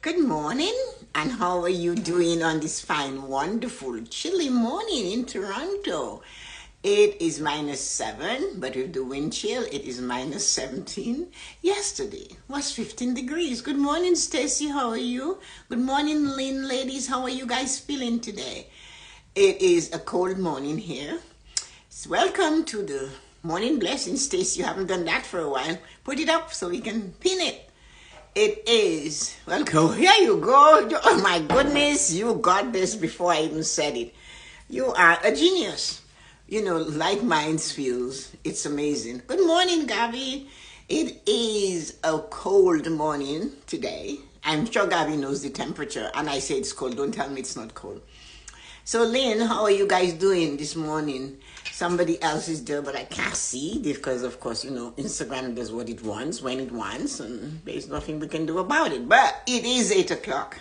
Good morning, and how are you doing on this fine, wonderful, chilly morning in Toronto? It is -7, but with the wind chill, it is -17. Yesterday was 15 degrees. Good morning, Stacy. How are you? Good morning, Lynn, ladies. How are you guys feeling today? It is a cold morning here. So welcome to the morning blessing, Stacy. You haven't done that for a while. Put it up so we can pin it. It is, well, go, here you go. Oh my goodness, you got this before I even said it. You are a genius. You know, like minds feels. It's amazing. Good morning, Gabby. It is a cold morning today. I'm sure Gabby knows the temperature, and I say it's cold. Don't tell me it's not cold. So, Lynn, how are you guys doing this morning? Somebody else is there, but I can't see because, of course, you know, Instagram does what it wants, when it wants, and there's nothing we can do about it. But it is 8 o'clock,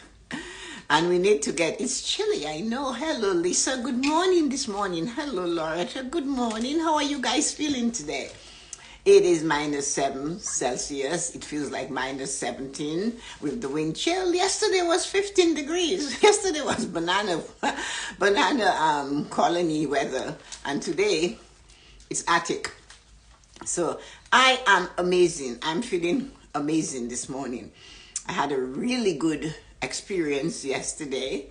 and we need to get, it's chilly, I know. Hello, Lisa. Good morning this morning. Hello, Loretta. Good morning. How are you guys feeling today? It is -7 Celsius. It feels like -17 with the wind chill. Yesterday was 15 degrees. Yesterday was banana colony weather. And today it's Arctic. So I am amazing. I'm feeling amazing this morning. I had a really good experience yesterday.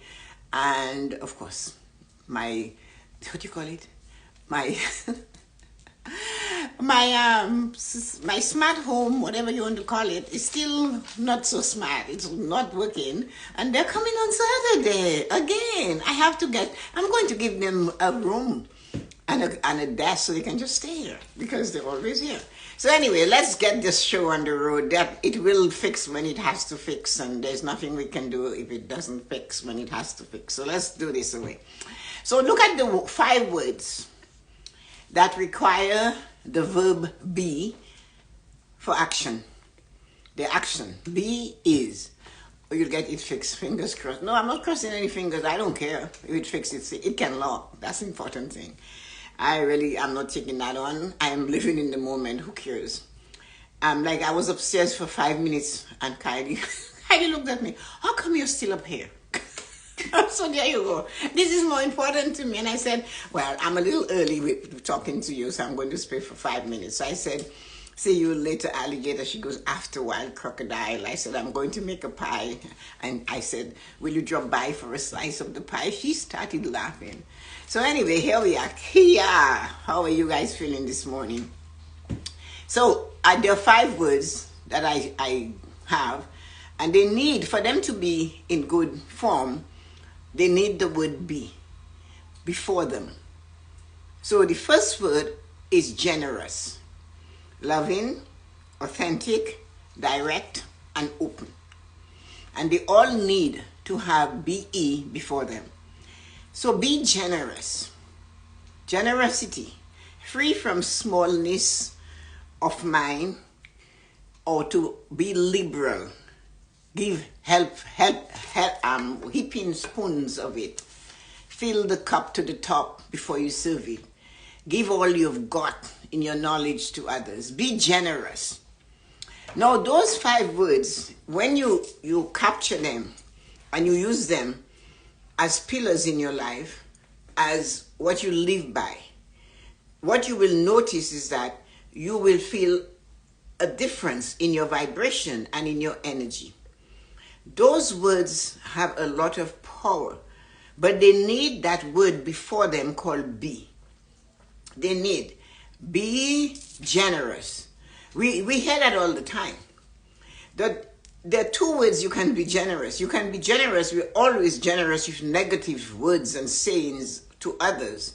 And of course, what do you call it? My smart home, whatever you want to call it, is still not so smart. It's not working, and they're coming on Saturday again. I'm going to give them a room and a desk so they can just stay here because they're always here. So anyway, let's get this show on the road. That it will fix when it has to fix, and there's nothing we can do if it doesn't fix when it has to fix. So let's do this away. So look at the 5 words that require the verb be for action. The action. Be is. Or you'll get it fixed. Fingers crossed. No, I'm not crossing any fingers. I don't care if it fixes it. It can lock. That's the important thing. I'm not taking that on. I am living in the moment. Who cares? I was upstairs for 5 minutes and Kylie looked at me. How come you're still up here? So there you go. This is more important to me. And I said, well, I'm a little early with talking to you, so I'm going to stay for 5 minutes. So I said, see you later, alligator. She goes, after wild crocodile. I said, I'm going to make a pie. And I said, will you drop by for a slice of the pie? She started laughing. So anyway, here we are. Here. How are you guys feeling this morning? So there are 5 words that I have, and they need, for them to be in good form, they need the word be before them. So the first word is generous, loving, authentic, direct, and open. And they all need to have be before them. So be generous. Generosity, free from smallness of mind, or to be liberal. Give help, heaping spoons of it. Fill the cup to the top before you serve it. Give all you've got in your knowledge to others. Be generous. Now, those 5 words, when you capture them and you use them as pillars in your life, as what you live by, what you will notice is that you will feel a difference in your vibration and in your energy. Those words have a lot of power, but they need that word before them called be. They need be generous. We hear that all the time. There are 2 words you can be generous. You can be generous. We're always generous with negative words and sayings to others.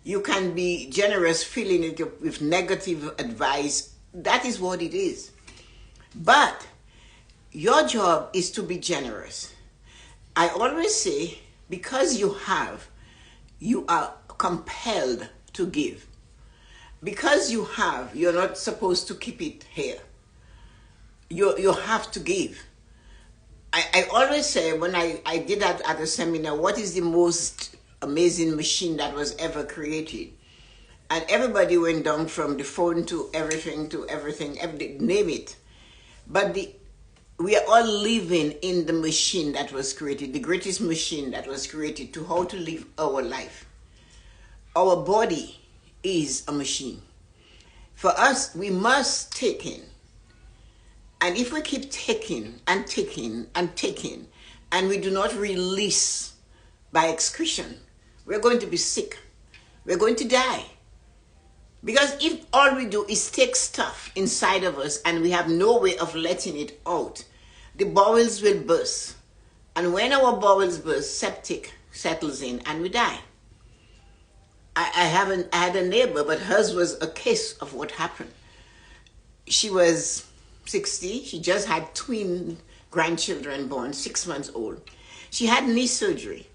You can be generous feeling it with negative advice. That is what it is. But your job is to be generous. I always say, because you are compelled to give. Because you're not supposed to keep it here. You have to give. I always say, when I did that at a seminar, what is the most amazing machine that was ever created? And everybody went down from the phone to everything, name it. But we are all living in the machine that was created, the greatest machine that was created to how to live our life. Our body is a machine. For us, we must take in. And if we keep taking and taking and taking, and we do not release by excretion, we're going to be sick. We're going to die. Because if all we do is take stuff inside of us and we have no way of letting it out, the bowels will burst. And when our bowels burst, septic settles in and we die. I had a neighbor, but hers was a case of what happened. She was 60. She just had twin grandchildren born, 6 months old. She had knee surgery.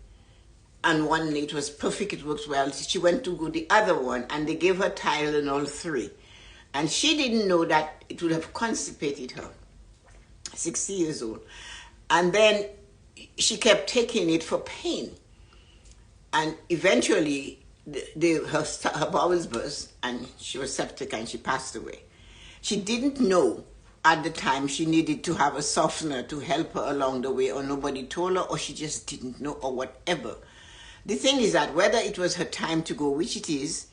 And one knee, it was perfect, it worked well. She went to go the other one, and they gave her Tylenol 3. And she didn't know that it would have constipated her, 60 years old. And then she kept taking it for pain. And eventually, her bowels burst, and she was septic, and she passed away. She didn't know at the time she needed to have a softener to help her along the way, or nobody told her, or she just didn't know, or whatever. The thing is that whether it was her time to go, which it is,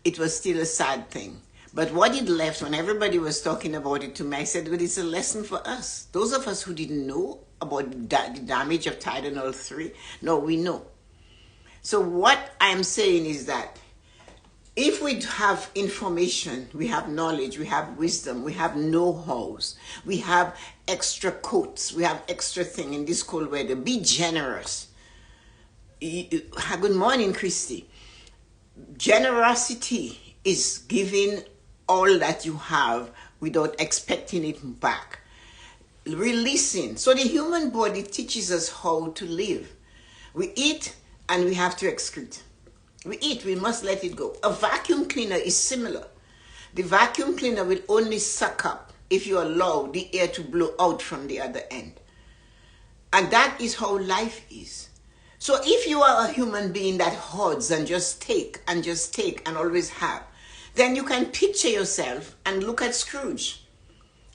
it was still a sad thing. But what it left, when everybody was talking about it to me, I said, well, it's a lesson for us. Those of us who didn't know about the damage of Tylenol 3, no, we know. So what I'm saying is that if we have information, we have knowledge, we have wisdom, we have know-hows, we have extra coats, we have extra thing in this cold weather, be generous. Good morning, Christy. Generosity is giving all that you have without expecting it back. Releasing. So the human body teaches us how to live. We eat and we have to excrete. We eat, we must let it go. A vacuum cleaner is similar. The vacuum cleaner will only suck up if you allow the air to blow out from the other end. And that is how life is. So if you are a human being that hoards and just take and always have, then you can picture yourself and look at Scrooge.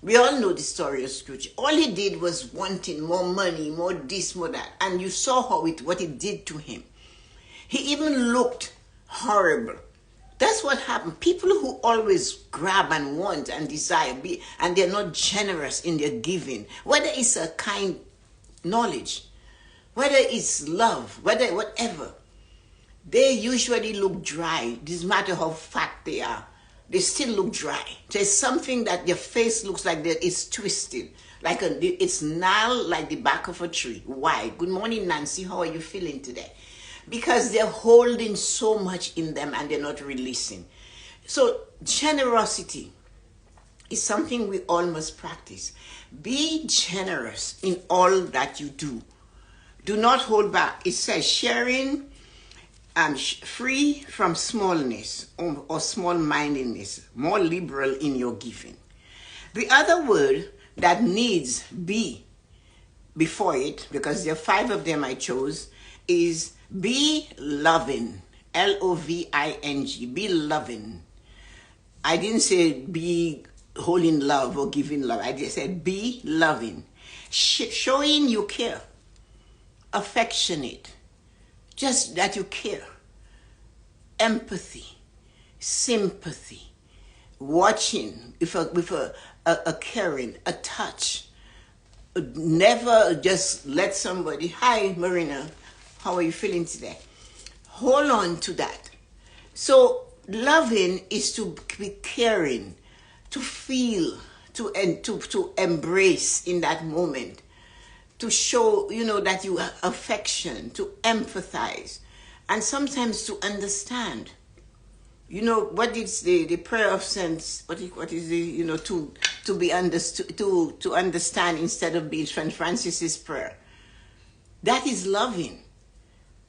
We all know the story of Scrooge. All he did was wanting more money, more this, more that. And you saw what it did to him. He even looked horrible. That's what happened. People who always grab and want and desire, and they're not generous in their giving, whether it's a kind knowledge, whether it's love, whatever, they usually look dry. It doesn't matter how fat they are. They still look dry. There's something that their face looks like it's twisted, it's gnarled like the back of a tree. Why? Good morning, Nancy. How are you feeling today? Because they're holding so much in them and they're not releasing. So generosity is something we all must practice. Be generous in all that you do. Do not hold back. It says sharing, free from smallness or small-mindedness, more liberal in your giving. The other word that needs be before it, because there are 5 of them I chose, is be loving. Loving. Be loving. I didn't say be holding love or giving love. I just said be loving. Showing you care. Affectionate. Just that you care. Empathy. Sympathy. Watching with a caring, a touch. Never just let somebody, hi Marina, how are you feeling today? Hold on to that. So loving is to be caring, to feel, to embrace in that moment, to show, that you have affection, to empathize, and sometimes to understand. What is the prayer of sense? What is the, to be understood, to understand instead of being St. Francis's prayer. That is loving.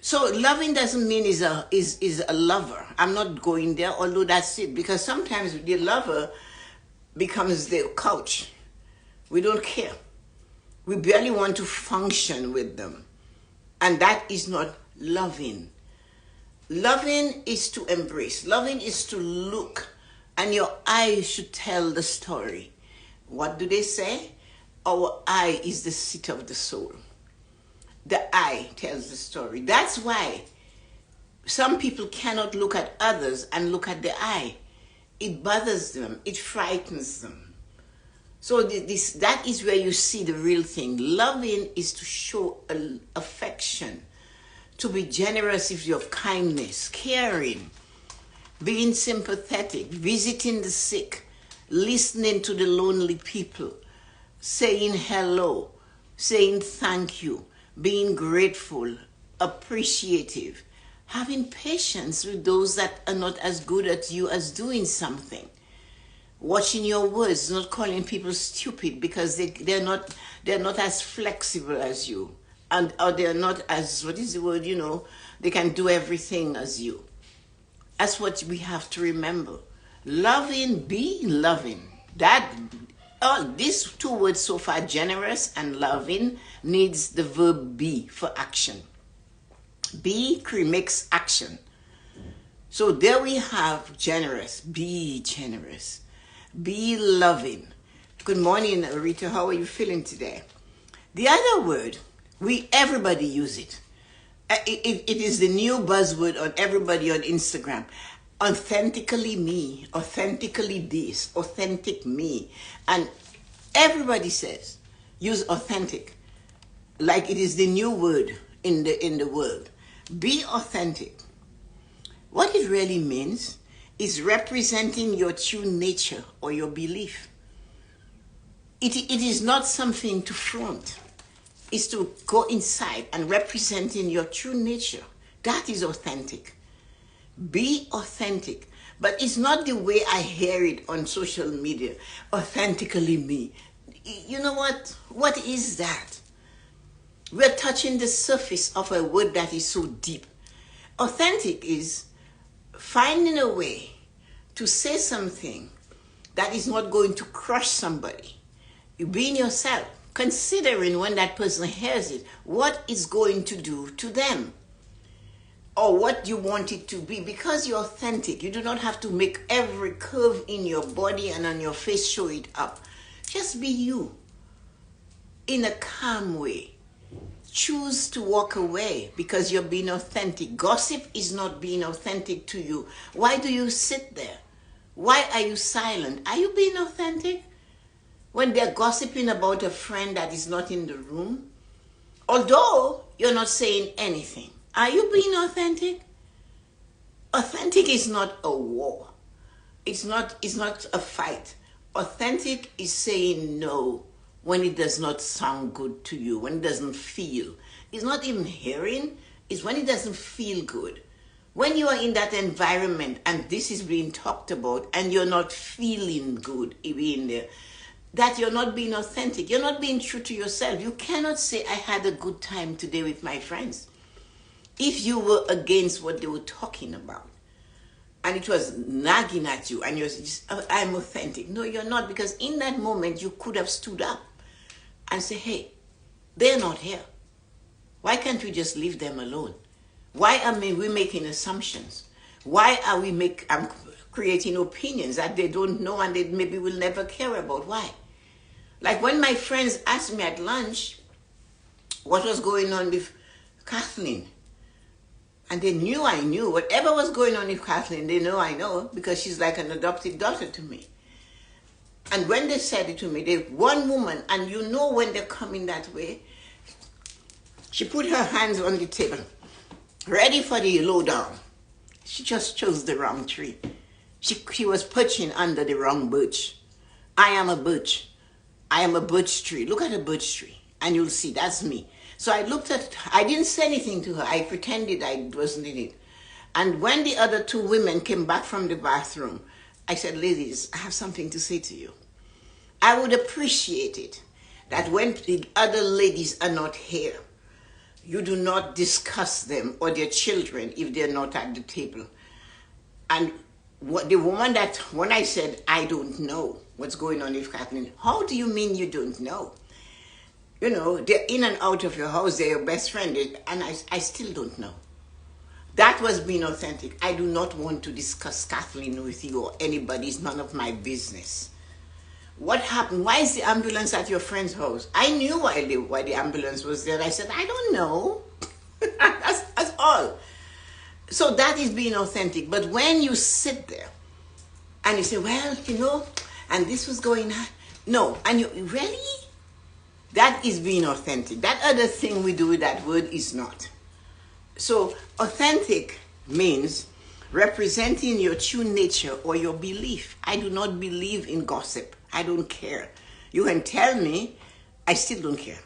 So loving doesn't mean is a lover. I'm not going there, although that's it. Because sometimes the lover becomes the couch. We don't care. We barely want to function with them. And that is not loving. Loving is to embrace. Loving is to look. And your eyes should tell the story. What do they say? Our eye is the seat of the soul. The eye tells the story. That's why some people cannot look at others and look at the eye. It bothers them. It frightens them. So that is where you see the real thing. Loving is to show affection, to be generous if you have kindness, caring, being sympathetic, visiting the sick, listening to the lonely people, saying hello, saying thank you, being grateful, appreciative, having patience with those that are not as good at you as doing something. Watching your words, not calling people stupid because they're not as flexible as you, or they're not as, what is the word, they can do everything as you. That's what we have to remember. Loving, be loving. These two words so far, generous and loving, needs the verb be for action. Be makes action. So there we have generous. Be generous. Be loving. Good morning, Rita. How are you feeling today? The other word, everybody use it. It is the new buzzword on everybody on Instagram. Authentically me, authentically this, authentic me. And everybody says, use authentic. Like it is the new word in the world. Be authentic. What it really means is representing your true nature or your belief. It is not something to front. It's to go inside and representing your true nature. That is authentic. Be authentic. But it's not the way I hear it on social media. Authentically me. You know what? What is that? We're touching the surface of a word that is so deep. Authentic is finding a way to say something that is not going to crush somebody. You being yourself, considering when that person hears it, what it's going to do to them, or what you want it to be. Because you're authentic, you do not have to make every curve in your body and on your face show it up. Just be you in a calm way. Choose to walk away because you're being authentic. Gossip is not being authentic to you. Why do you sit there? Why are you silent? Are you being authentic? When they're gossiping about a friend that is not in the room, although you're not saying anything, are you being authentic? Authentic is not a war. It's not a fight. Authentic is saying no when it does not sound good to you, when it doesn't feel. It's not even hearing, it's when it doesn't feel good. When you are in that environment and this is being talked about and you're not feeling good being there, that you're not being authentic. You're not being true to yourself. You cannot say, I had a good time today with my friends, if you were against what they were talking about. And it was nagging at you and you're just, I'm authentic. No, you're not, because in that moment you could have stood up and say, hey, they're not here. Why can't we just leave them alone? Why are we making assumptions? Why are we creating opinions that they don't know and they maybe will never care about? Why? Like when my friends asked me at lunch what was going on with Kathleen. And they knew I knew. Whatever was going on with Kathleen, they know I know, because she's like an adopted daughter to me. And when they said it to me, one woman, and you know when they're coming that way, she put her hands on the table, ready for the lowdown. She just chose the wrong tree. She was perching under the wrong birch. I am a birch. I am a birch tree. Look at a birch tree, and you'll see that's me. So I didn't say anything to her. I pretended I wasn't in it. And when the other two women came back from the bathroom, I said, ladies, I have something to say to you. I would appreciate it that when the other ladies are not here, you do not discuss them or their children if they're not at the table. And the woman that, when I said, I don't know what's going on with Kathleen, how do you mean you don't know? You know, they're in and out of your house, they're your best friend, and I still don't know. That was being authentic. I do not want to discuss Kathleen with you or anybody. It's none of my business. What happened? Why is the ambulance at your friend's house? I knew why the ambulance was there. I said, I don't know. That's all. So that is being authentic. But when you sit there and you say, well, and this was going on. No. And you really? That is being authentic. That other thing we do with that word is not. So authentic means representing your true nature or your belief. I do not believe in gossip. I don't care. You can tell me, I still don't care.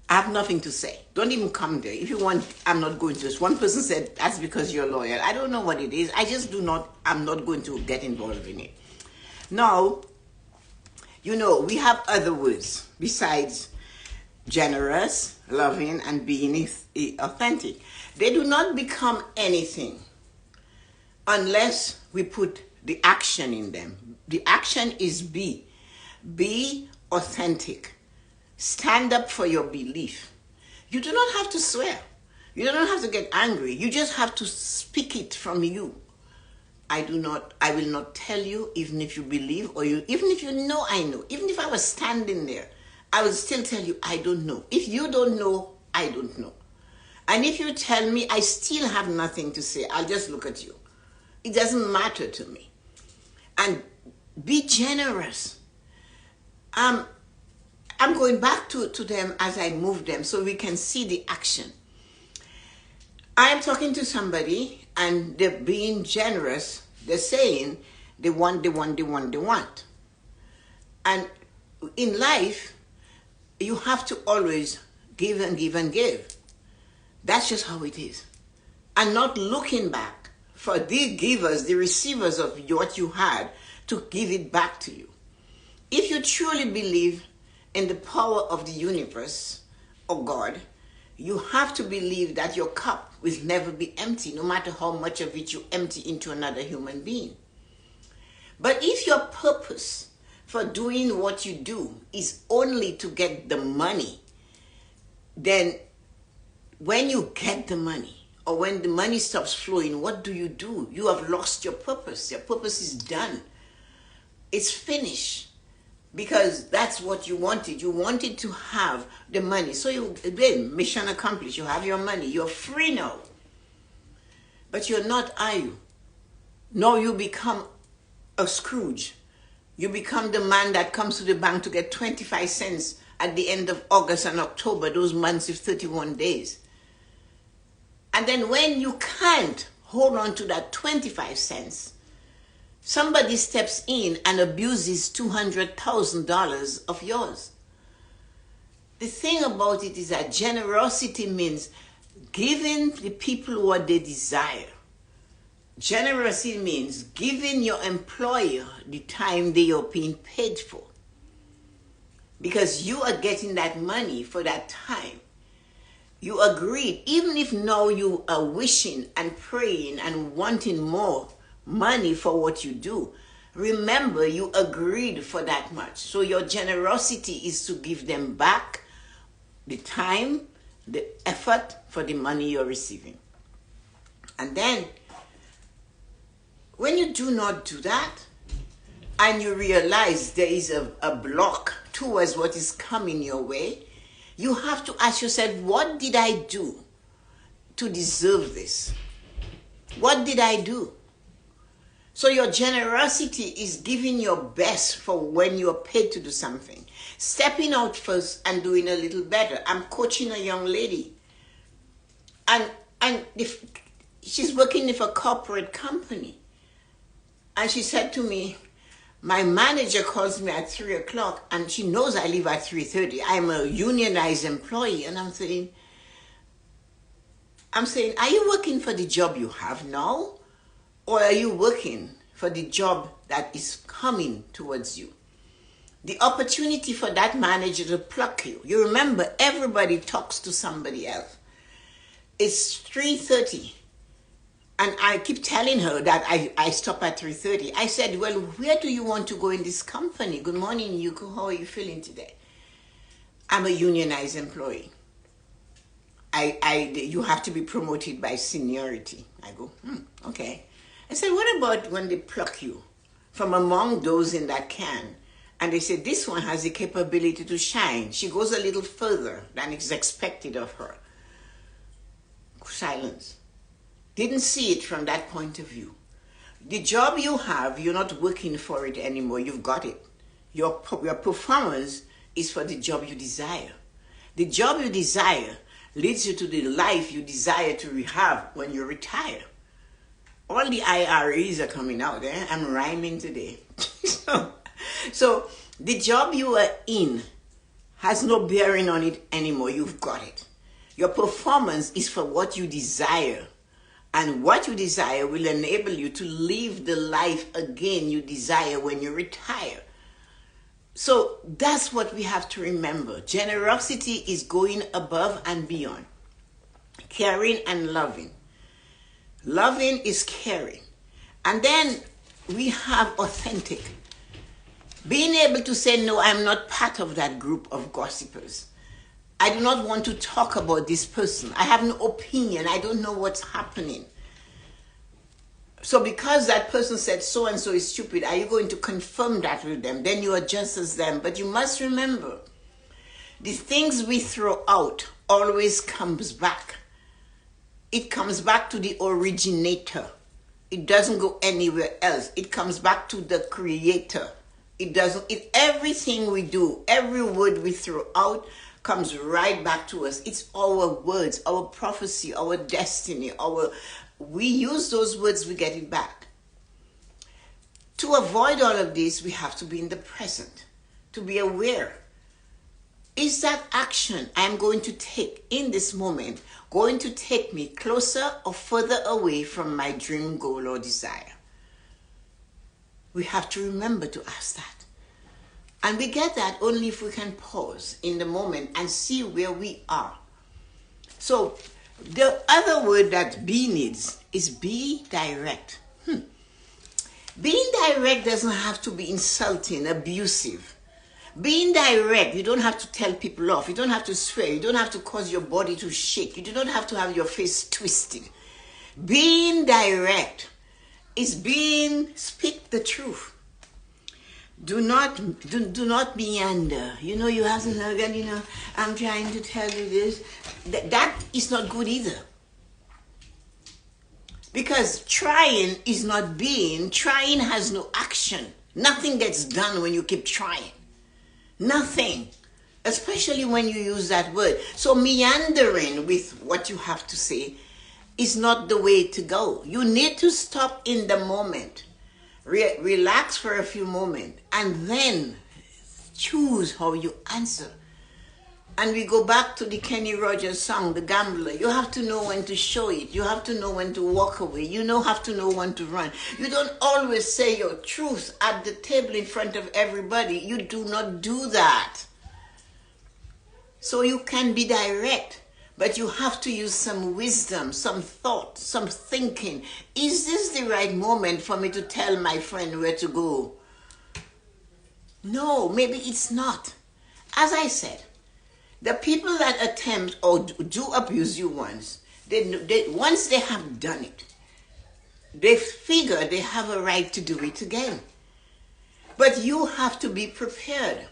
I have nothing to say. Don't even come there. If you want, I'm not going to this. One person said, that's because you're loyal. I don't know what it is. I'm not going to get involved in it. Now, we have other words besides generous, loving, and being authentic. They do not become anything unless we put the action in them. The action is be. Be authentic. Stand up for your belief. You do not have to swear. You don't have to get angry. You just have to speak it from you. I will not tell you, even if you believe, even if you know I know. Even if I was standing there, I will still tell you I don't know. If you don't know, I don't know. And if you tell me I still have nothing to say, I'll just look at you. It doesn't matter to me. And be generous. I'm going back to them as I move them so we can see the action. I am talking to somebody and they're being generous. They're saying they want. And in life, you have to always give and give and give. That's just how it is. And not looking back for the givers, the receivers of what you had, to give it back to you. If you truly believe in the power of the universe or God, you have to believe that your cup will never be empty, no matter how much of it you empty into another human being. But if your purpose for doing what you do is only to get the money, then when you get the money, or when the money stops flowing, what do? You have lost your purpose. Your purpose is done. It's finished. Because that's what you wanted. You wanted to have the money. So mission accomplished. You have your money. You're free now. But you're not, are you? No, you become a Scrooge. You become the man that comes to the bank to get 25 cents at the end of August and October, those months of 31 days. And then when you can't hold on to that 25 cents, somebody steps in and abuses $200,000 of yours. The thing about it is that generosity means giving the people what they desire. Generosity means giving your employer the time they are being paid for. Because you are getting that money for that time. You agreed, even if now you are wishing and praying and wanting more money for what you do. Remember, you agreed for that much. So your generosity is to give them back the time, the effort for the money you're receiving. And then, when you do not do that, and you realize there is a block towards what is coming your way, you have to ask yourself, what did I do to deserve this? What did I do? So your generosity is giving your best for when you're paid to do something. Stepping out first and doing a little better. I'm coaching a young lady. And she's working with a corporate company. And she said to me, my manager calls me at 3 o'clock and she knows I leave at 3:30. I'm a unionized employee. And I'm saying, are you working for the job you have now? Or are you working for the job that is coming towards you? The opportunity for that manager to pluck you. You remember, everybody talks to somebody else. It's 3:30. And I keep telling her that I stop at 3:30. I said, well, where do you want to go in this company? Good morning, Yuko. How are you feeling today? I'm a unionized employee. You have to be promoted by seniority. I go, okay. I said, what about when they pluck you from among those in that can And they said, this one has the capability to shine. She goes a little further than is expected of her. Silence. Didn't see it from that point of view. The job you have, you're not working for it anymore. You've got it. Your performance is for the job you desire. The job you desire leads you to the life you desire to have when you retire. All the IRAs are coming out. I'm rhyming today. So the job you are in has no bearing on it anymore. You've got it. Your performance is for what you desire. And what you desire will enable you to live the life again you desire when you retire. So that's what we have to remember. Generosity is going above and beyond. Caring and loving. Loving is caring. And then we have authentic. Being able to say, no, I'm not part of that group of gossipers. I do not want to talk about this person. I have no opinion. I don't know what's happening. So because that person said so-and-so is stupid, are you going to confirm that with them? Then you are just as them. But you must remember, the things we throw out always comes back. It comes back to the originator. It doesn't go anywhere else. It comes back to the creator. Everything we do, every word we throw out comes right back to us. It's our words, our prophecy, our destiny, we use those words, we get it back. To avoid all of this, we have to be in the present, to be aware. Is that action I'm going to take in this moment going to take me closer or further away from my dream, goal, or desire? We have to remember to ask that. And we get that only if we can pause in the moment and see where we are. So the other word that be needs is be direct. Being direct doesn't have to be insulting, abusive. Being direct, you don't have to tell people off. You don't have to swear. You don't have to cause your body to shake. You do not have to have your face twisted. Being direct is speak the truth. Do not meander. You have to, I'm trying to tell you this. That is not good either. Because trying is not being. Trying has no action. Nothing gets done when you keep trying. Nothing. Especially when you use that word. So meandering with what you have to say is not the way to go. You need to stop in the moment. Relax for a few moments and then choose how you answer. And we go back to the Kenny Rogers song, The Gambler. You have to know when to show it. You have to know when to walk away. Have to know when to run. You don't always say your truth at the table in front of everybody. You do not do that. So you can be direct. But you have to use some wisdom, some thought, some thinking. Is this the right moment for me to tell my friend where to go? No, maybe it's not. As I said, the people that attempt or do abuse you once, once they have done it, they figure they have a right to do it again. But you have to be prepared.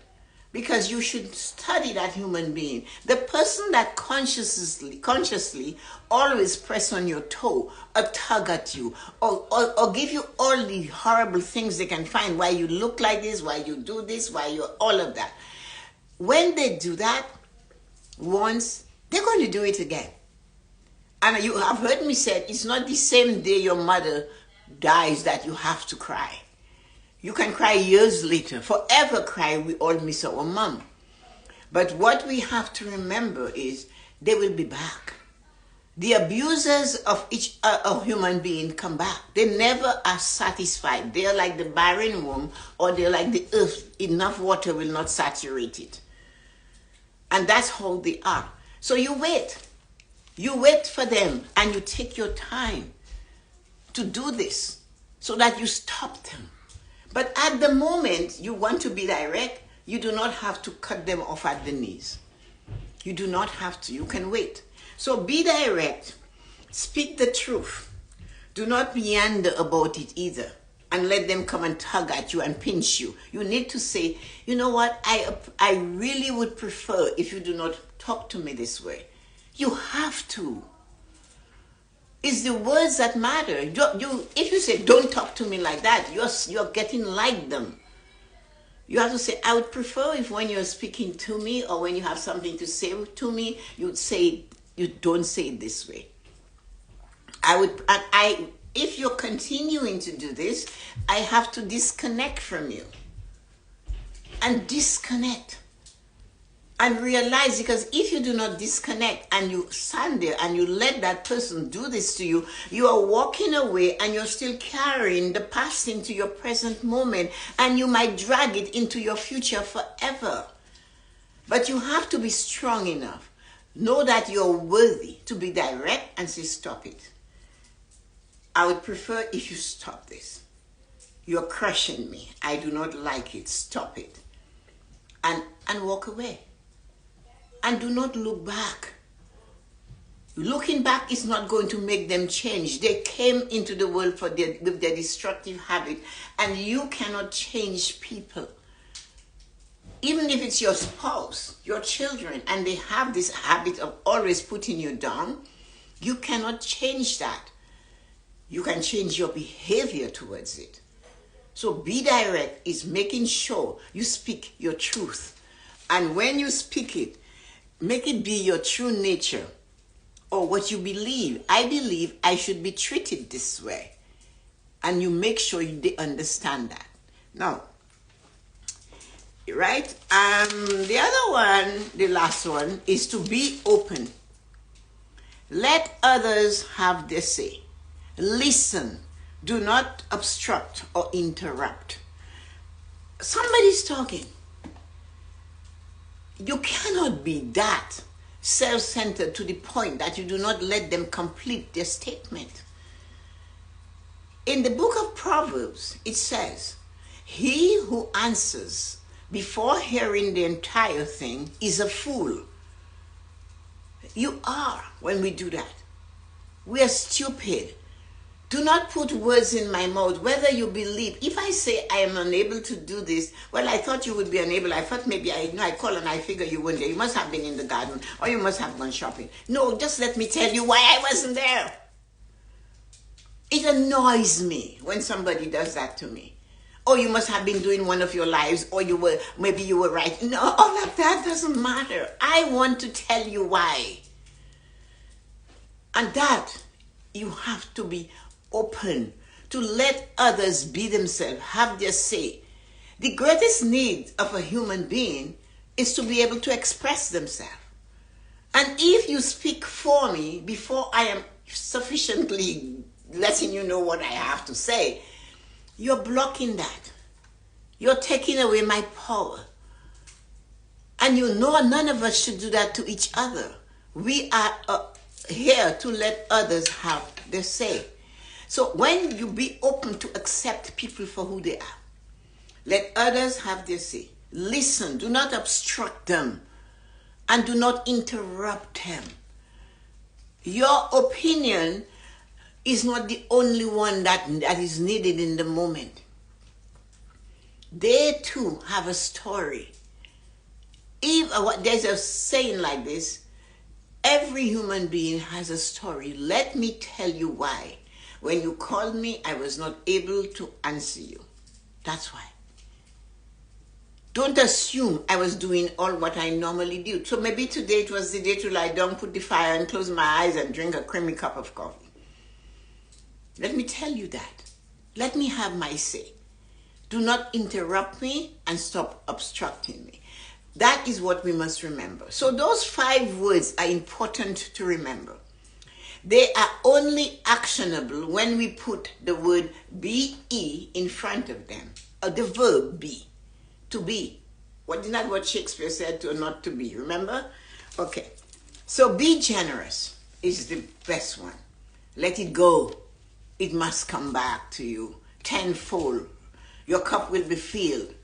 Because you should study that human being. The person that consciously always press on your toe or tug at you or give you all the horrible things they can find, why you look like this, why you do this, why you're all of that. When they do that once, they're going to do it again. And you have heard me say, it's not the same day your mother dies that you have to cry. You can cry years later, forever cry, we all miss our mom. But what we have to remember is they will be back. The abusers of each human being come back. They never are satisfied. They're like the barren womb, or they're like the earth. Enough water will not saturate it. And that's how they are. So you wait. You wait for them and you take your time to do this so that you stop them. But at the moment you want to be direct, you do not have to cut them off at the knees. You do not have to. You can wait. So be direct. Speak the truth. Do not meander about it either. and let them come and tug at you and pinch you. You need to say, you know what, I really would prefer if you do not talk to me this way. You have to. It's the words that matter. If you say, don't talk to me like that, you're getting like them. You have to say, I would prefer if when you're speaking to me or when you have something to say to me, you'd say, you don't say it this way. If you're continuing to do this, I have to disconnect from you. And disconnect. And realize, because if you do not disconnect and you stand there and you let that person do this to you, you are walking away and you're still carrying the past into your present moment, and you might drag it into your future forever. But you have to be strong enough. Know that you're worthy to be direct and say, stop it. I would prefer if you stop this. You're crushing me. I do not like it. Stop it. And walk away. And do not look back. Looking back is not going to make them change. They came into the world with their destructive habit, and you cannot change people. Even if it's your spouse, your children, and they have this habit of always putting you down, you cannot change that. You can change your behavior towards it. So be direct is making sure you speak your truth. And when you speak it, make it be your true nature or what you believe. I believe I should be treated this way. And you make sure they understand that. Now, right? The other one, the last one, is to be open. Let others have their say. Listen. Do not obstruct or interrupt. Somebody's talking. You cannot be that self-centered to the point that you do not let them complete their statement. In the book of Proverbs, it says, he who answers before hearing the entire thing is a fool. You are when we do that. We are stupid. Do not put words in my mouth, whether you believe. If I say I am unable to do this, well, I thought you would be unable. I thought maybe I call and I figure you weren't there. You must have been in the garden or you must have gone shopping. No, just let me tell you why I wasn't there. It annoys me when somebody does that to me. Or you must have been doing one of your lives, or maybe you were right. No, all of that doesn't matter. I want to tell you why. And that you have to be open to let others be themselves, have their say. The greatest need of a human being is to be able to express themselves. And if you speak for me before I am sufficiently letting you know what I have to say, you're blocking that. You're taking away my power. And you know none of us should do that to each other. We are here to let others have their say. So when you be open to accept people for who they are, let others have their say. Listen, do not obstruct them, and do not interrupt them. Your opinion is not the only one that is needed in the moment. They too have a story. There's a saying like this, every human being has a story. Let me tell you why. When you called me, I was not able to answer you. That's why. Don't assume I was doing all what I normally do. So maybe today it was the day to lie down, put the fire and close my eyes and drink a creamy cup of coffee. Let me tell you that. Let me have my say. Do not interrupt me and stop obstructing me. That is what we must remember. So those 5 words are important to remember. They are only actionable when we put the word be in front of them. Or the verb be. To be. Isn't that what Shakespeare said, to not to be? Remember? Okay. So be generous is the best one. Let it go. It must come back to you tenfold. Your cup will be filled.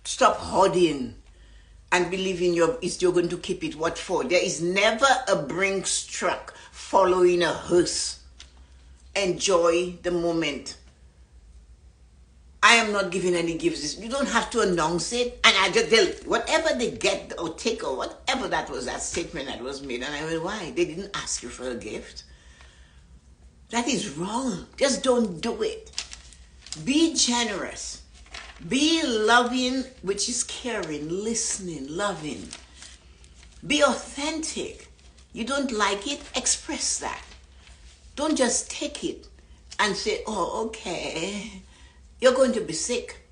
Stop hoarding and believing you're going to keep it. What for? There is never a brink struck following a hearse. Enjoy the moment. I am not giving any gifts. You don't have to announce it. And I just tell whatever they get or take or whatever that was, that statement that was made. And I went, why? They didn't ask you for a gift. That is wrong. Just don't do it. Be generous. Be loving, which is caring, listening, loving. Be authentic. You don't like it, express that. Don't just take it and say, oh, okay. You're going to be sick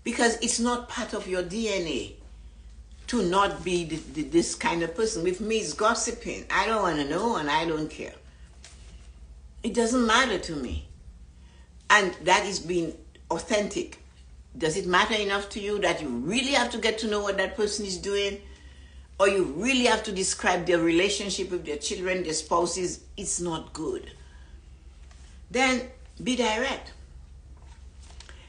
because it's not part of your DNA to not be this kind of person. With me, it's gossiping. I don't want to know and I don't care. It doesn't matter to me. And that is being authentic. Does it matter enough to you that you really have to get to know what that person is doing? Or you really have to describe their relationship with their children, their spouses? It's not good. Then be direct.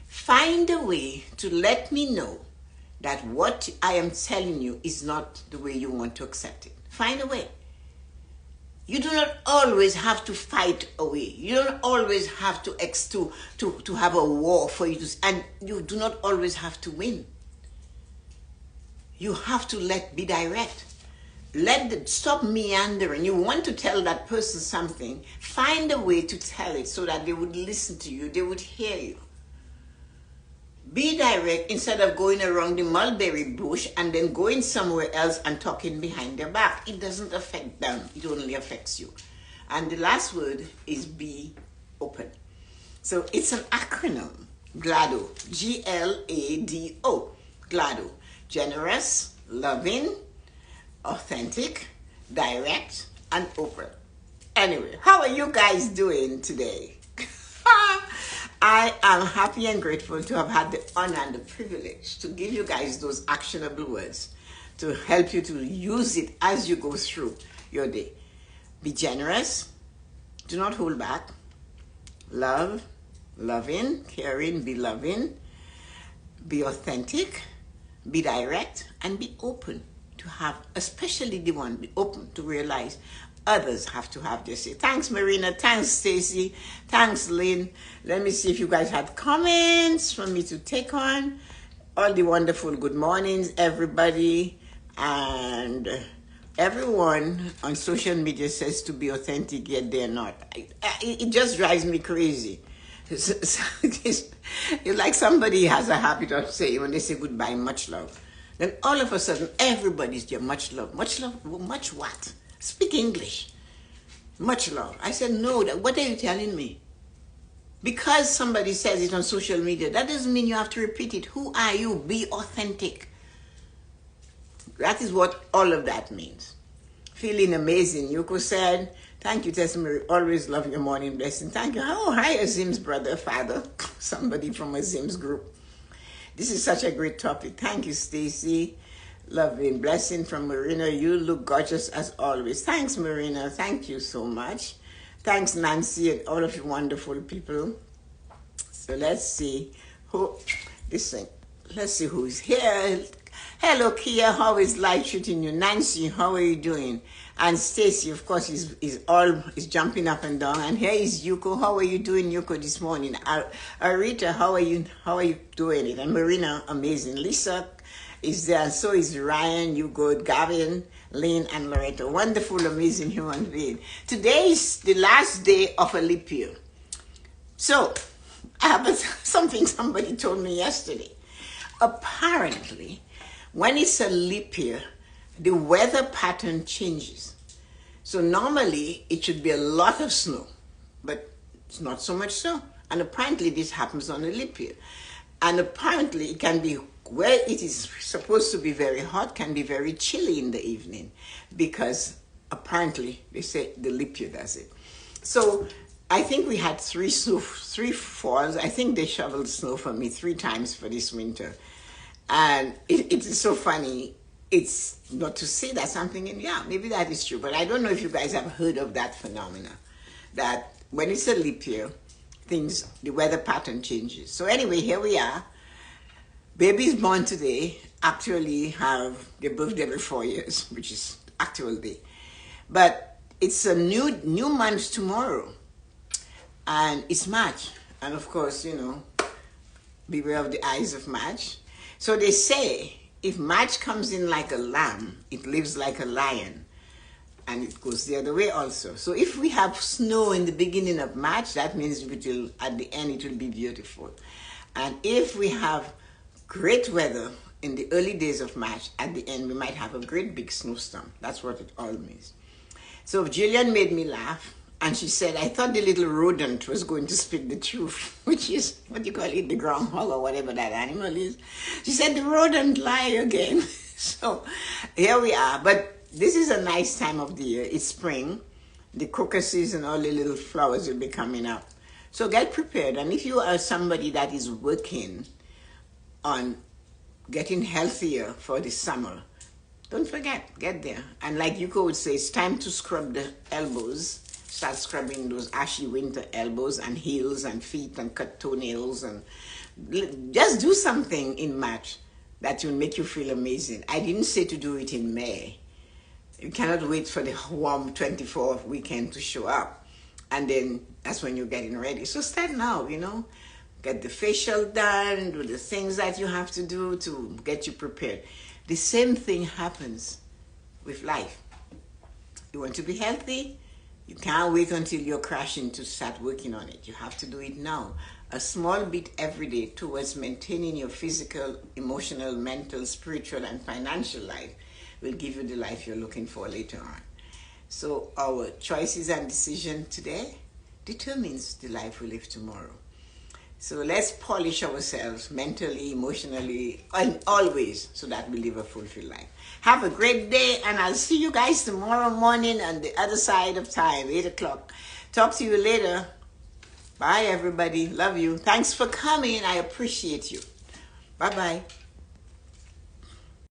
Find a way to let me know that what I am telling you is not the way you want to accept it. Find a way. You do not always have to fight away. You don't always have to have a war for you to, and you do not always have to win. You have to be direct. Stop meandering. You want to tell that person something, find a way to tell it so that they would listen to you, they would hear you. Be direct instead of going around the mulberry bush and then going somewhere else and talking behind their back. It doesn't affect them. It only affects you. And the last word is be open. So it's an acronym. GLADO. G-L-A-D-O. GLADO. Generous, loving, authentic, direct, and open. Anyway, how are you guys doing today? I am happy and grateful to have had the honor and the privilege to give you guys those actionable words to help you to use it as you go through your day. Be generous. Do not hold back. Love, loving, caring, be loving. Be authentic. Be direct and be open to have, especially the one, be open to realize others have to have their say. Thanks, Marina. Thanks, Stacy. Thanks, Lynn. Let me see if you guys had comments for me to take on. All the wonderful good mornings, everybody. And everyone on social media says to be authentic, yet they're not. It just drives me crazy. It's like somebody has a habit of saying, when they say goodbye, much love. Then all of a sudden, everybody's there, much love. Much love? Much what? Speak English. Much love. I said, no, what are you telling me? Because somebody says it on social media, that doesn't mean you have to repeat it. Who are you? Be authentic. That is what all of that means. Feeling amazing. Yuko said, thank you, Tessa-Marie. Always love your morning blessing. Thank you. Oh, hi, Azim's brother, father. Somebody from Azim's group. This is such a great topic. Thank you, Stacy. Loving blessing from Marina. You look gorgeous as always. Thanks, Marina. Thank you so much. Thanks, Nancy, and all of you wonderful people. So let's see let's see who's here. Hello, Kia. How is life treating you? Nancy, how are you doing? And Stacy, of course, is jumping up and down. And here is Yuko. How are you doing, Yuko, this morning? Arita, how are you doing it? And Marina, amazing. Lisa is there, and so is Ryan, you good, Gavin, Lynn, and Loretta. Wonderful, amazing human being. Today is the last day of a leap year. So, I have something somebody told me yesterday. Apparently, when it's a leap year, the weather pattern changes. So normally, it should be a lot of snow, but it's not so much snow. And apparently, this happens on a leap year. And apparently, it can be where it is supposed to be very hot, can be very chilly in the evening, because apparently they say the leap year does it. So I think we had three falls. I think they shoveled snow for me 3 times for this winter. And it is so funny. It's not to say that something, and yeah, maybe that is true, but I don't know if you guys have heard of that phenomena, that when it's a leap year, the weather pattern changes. So anyway, here we are. Babies born today actually have their birthday every 4 years, which is actual day. But it's a new month tomorrow, and it's March. And of course, beware of the eyes of March. So they say, if March comes in like a lamb, it lives like a lion. And it goes the other way also. So if we have snow in the beginning of March, that means at the end it will be beautiful. And if we have great weather in the early days of March, at the end we might have a great big snowstorm. That's what it all means. So Jillian made me laugh, and she said, I thought the little rodent was going to speak the truth, which is, what you call it, the groundhog or whatever that animal is. She said, the rodent lie again. So here we are. But this is a nice time of the year. It's spring. The crocuses and all the little flowers will be coming up. So get prepared. And if you are somebody that is working on getting healthier for the summer, don't forget, get there. And like Yuko would say, it's time to scrub the elbows. Start scrubbing those ashy winter elbows and heels and feet and cut toenails. And just do something in March that will make you feel amazing. I didn't say to do it in May. You cannot wait for the warm 24th weekend to show up. And then that's when you're getting ready. So start now, you know. Get the facial done, do the things that you have to do to get you prepared. The same thing happens with life. You want to be healthy? You can't wait until you're crashing to start working on it. You have to do it now. A small bit every day towards maintaining your physical, emotional, mental, spiritual, and financial life will give you the life you're looking for later on. So our choices and decision today determines the life we live tomorrow. So let's polish ourselves mentally, emotionally, and always, so that we live a fulfilled life. Have a great day, and I'll see you guys tomorrow morning on the other side of time, 8 o'clock. Talk to you later. Bye, everybody. Love you. Thanks for coming. I appreciate you. Bye-bye.